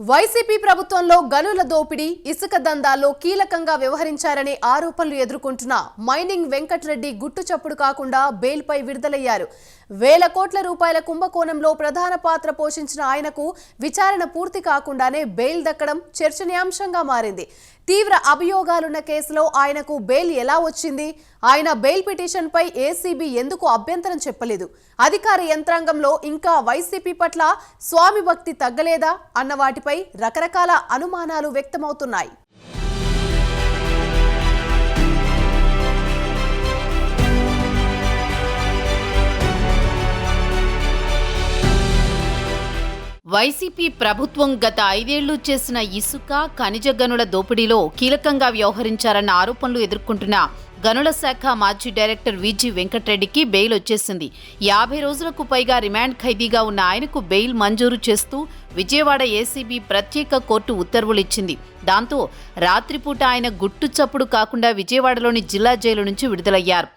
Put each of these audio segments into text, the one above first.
YCP ప్రభుత్వంలో గనుల దోపిడీ, ఇసుక దందాల్లో కీలకంగా వ్యవహరించారనే ఆరోపణలు ఎదుర్కొంటున్న మైనింగ్ వెంకటరెడ్డి గుట్టుచప్పుడు కాకుండా బెయిల్పై విడుదలయ్యారు. వేల కోట్ల రూపాయల కుంభకోణంలో ప్రధాన పాత్ర పోషించిన ఆయనకు విచారణ పూర్తి కాకుండానే బెయిల్ దక్కడం చర్చనీయాంశంగా మారింది. తీవ్ర అభియోగాలున్న కేసులో ఆయనకు బెయిల్ ఎలా వచ్చింది? ఆయన బెయిల్ పిటిషన్పై ఏసీబీ ఎందుకు అభ్యంతరం చెప్పలేదు? అధికార యంత్రాంగంలో ఇంకా వైసీపీ పట్ల స్వామి భక్తి తగ్గలేదా అన్న వాటిపై రకరకాల అనుమానాలు వ్యక్తమవుతున్నాయి. వైసీపీ ప్రభుత్వం గత 5 ఏళ్లు చేసిన ఇసుక, ఖనిజ గనుల దోపిడీలో కీలకంగా వ్యవహరించారన్న ఆరోపణలు ఎదుర్కొంటున్న గనుల శాఖ మాజీ డైరెక్టర్ విజి వెంకటరెడ్డికి బెయిల్ వచ్చేసింది. 50 రోజులకు పైగా రిమాండ్ ఖైదీగా ఉన్న ఆయనకు బెయిల్ మంజూరు చేస్తూ విజయవాడ ఏసీబీ ప్రత్యేక కోర్టు ఉత్తర్వులు ఇచ్చింది. దాంతో రాత్రిపూట ఆయన గుట్టు చప్పుడు కాకుండా విజయవాడలోని జిల్లా జైలు నుంచి విడుదలయ్యారు.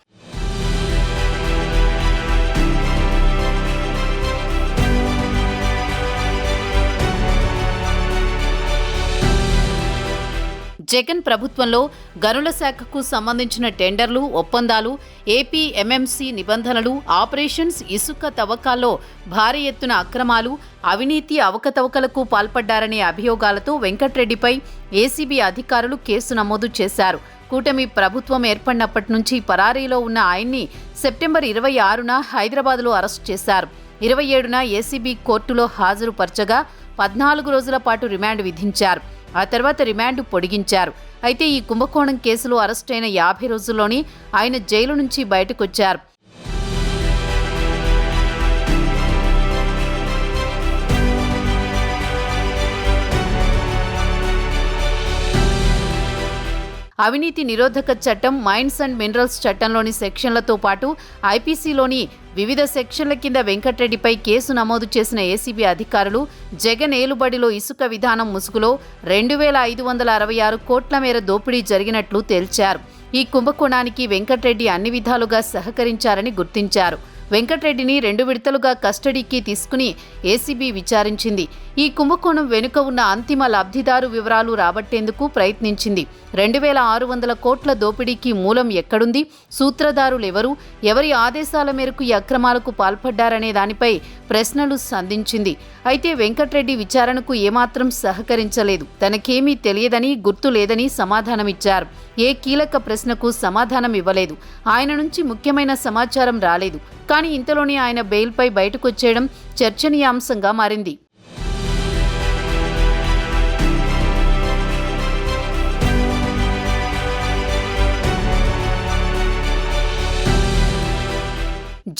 జగన్ ప్రభుత్వంలో గనుల శాఖకు సంబంధించిన టెండర్లు, ఒప్పందాలు, ఏపీ ఎంఎంసీ నిబంధనలు, ఆపరేషన్స్, ఇసుక తవ్వకాల్లో భారీ ఎత్తున అక్రమాలు, అవినీతి, అవకతవకలకు పాల్పడ్డారనే అభియోగాలతో వెంకటరెడ్డిపై ఏసీబీ అధికారులు కేసు నమోదు చేశారు. కూటమి ప్రభుత్వం ఏర్పడినప్పటి నుంచి పరారీలో ఉన్న ఆయన్ని సెప్టెంబర్ 26న హైదరాబాద్లో అరెస్టు చేశారు. 27న ఏసీబీ కోర్టులో హాజరుపరచగా 14 రోజుల పాటు రిమాండ్ విధించారు. ఆ తర్వాత రిమాండ్ పొడిగించారు. అయితే ఈ కుంభకోణం కేసులో అరెస్టైన 50 రోజుల్లోనే ఆయన జైలు నుంచి బయటకొచ్చారు. అవినీతి నిరోధక చట్టం, మైన్స్ అండ్ మినరల్స్ చట్టంలోని సెక్షన్లతో పాటు ఐపీసీలోని వివిధ సెక్షన్ల కింద వెంకటరెడ్డిపై కేసు నమోదు చేసిన ఏసీబీ అధికారులు జగన్ ఏలుబడిలో ఇసుక విధానం ముసుగులో 2566 కోట్ల మేర దోపిడీ జరిగినట్లు తేల్చారు. ఈ కుంభకోణానికి వెంకటరెడ్డి అన్ని విధాలుగా సహకరించారని గుర్తించారు. వెంకటరెడ్డిని 2 విడతలుగా కస్టడీకి తీసుకుని ఏసీబీ విచారించింది. ఈ కుంభకోణం వెనుక ఉన్న అంతిమ లబ్ధిదారు వివరాలు రాబట్టేందుకు ప్రయత్నించింది. 2600 కోట్ల దోపిడీకి మూలం ఎక్కడుంది? సూత్రధారులెవరు? ఎవరి ఆదేశాల మేరకు ఈ అక్రమాలకు పాల్పడ్డారనే దానిపై ప్రశ్నలు సంధించింది. అయితే వెంకటరెడ్డి విచారణకు ఏమాత్రం సహకరించలేదు. తనకేమీ తెలియదని, గుర్తు లేదని సమాధానమిచ్చారు. ఏ కీలక ప్రశ్నకు సమాధానం ఇవ్వలేదు. ఆయన నుంచి ముఖ్యమైన సమాచారం రాలేదు. కానీ ఇంతలోనే ఆయన బెయిల్పై బయటకొచ్చేయడం చర్చనీయాంశంగా మారింది.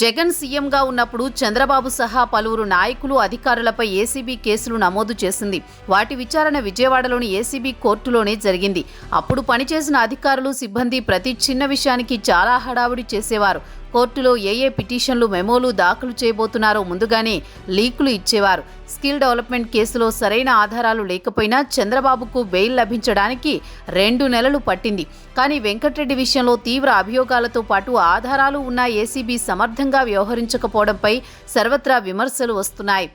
జగన్ సీఎంగా ఉన్నప్పుడు చంద్రబాబు సహా పలువురు నాయకులు, అధికారులపై ఏసీబీ కేసులు నమోదు చేసింది. వాటి విచారణ విజయవాడలోని ఏసీబీ కోర్టులోనే జరిగింది. అప్పుడు పనిచేసిన అధికారులు, సిబ్బంది ప్రతి చిన్న విషయానికి చాలా హడావుడి చేసేవారు. కోర్టులో ఏ పిటిషన్లు, మెమోలు దాఖలు చేయబోతున్నారో ముందుగానే లీకులు ఇచ్చేవారు. స్కిల్ డెవలప్మెంట్ కేసులో సరైన ఆధారాలు లేకపోయినా చంద్రబాబుకు బెయిల్ లభించడానికి 2 నెలలు పట్టింది. కానీ వెంకటరెడ్డి విషయంలో తీవ్ర అభియోగాలతో పాటు ఆధారాలు ఉన్న ఏసీబీ సమర్థంగా వ్యవహరించకపోవడంపై సర్వత్రా విమర్శలు వస్తున్నాయి.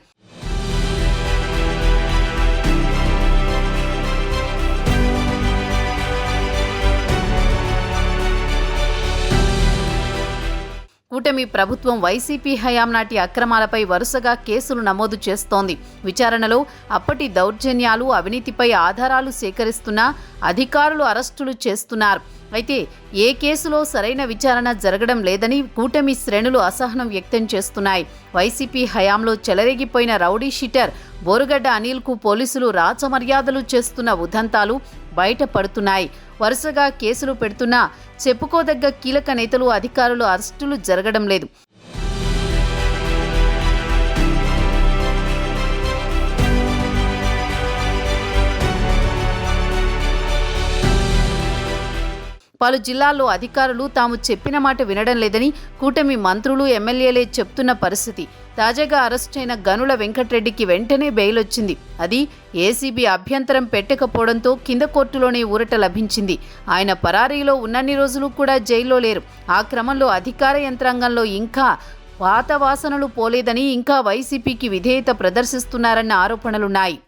కూటమి ప్రభుత్వం వైసీపీ హయాం నాటి అక్రమాలపై వరుసగా కేసులు నమోదు చేస్తోంది. విచారణలో అప్పటి దౌర్జన్యాలు, అవినీతిపై ఆధారాలు సేకరిస్తున్నా అధికారులు అరెస్టులు చేస్తున్నారు. అయితే ఏ కేసులో సరైన విచారణ జరగడం లేదని కూటమి శ్రేణులు అసహనం వ్యక్తం చేస్తున్నాయి. వైసీపీ హయాంలో చెలరేగిపోయిన రౌడీ షీటర్ బోరుగడ్డ అనిల్కు పోలీసులు రాచమర్యాదలు చేస్తున్న ఉదంతాలు బయటపడుతున్నాయి. వరుసగా కేసులు పెడుతున్నా చెప్పుకోదగ్గ కీలక నేతలు, అధికారులు అరెస్టులు జరగడం లేదు. పలు జిల్లాల్లో అధికారులు తాము చెప్పిన మాట వినడం లేదని కూటమి మంత్రులు, ఎమ్మెల్యేలే చెప్తున్న పరిస్థితి. తాజాగా అరెస్టైన గనుల వెంకటరెడ్డికి వెంటనే బెయిల్ వచ్చింది. అది ఏసీబీ అభ్యంతరం పెట్టకపోవడంతో కింద కోర్టులోనే ఊరట లభించింది. ఆయన పరారీలో ఉన్నన్ని రోజులు కూడా జైల్లో లేరు. ఆ క్రమంలో అధికార యంత్రాంగంలో ఇంకా పాత వాసనలు పోలేదని, ఇంకా వైసీపీకి విధేయత ప్రదర్శిస్తున్నారన్న ఆరోపణలున్నాయి.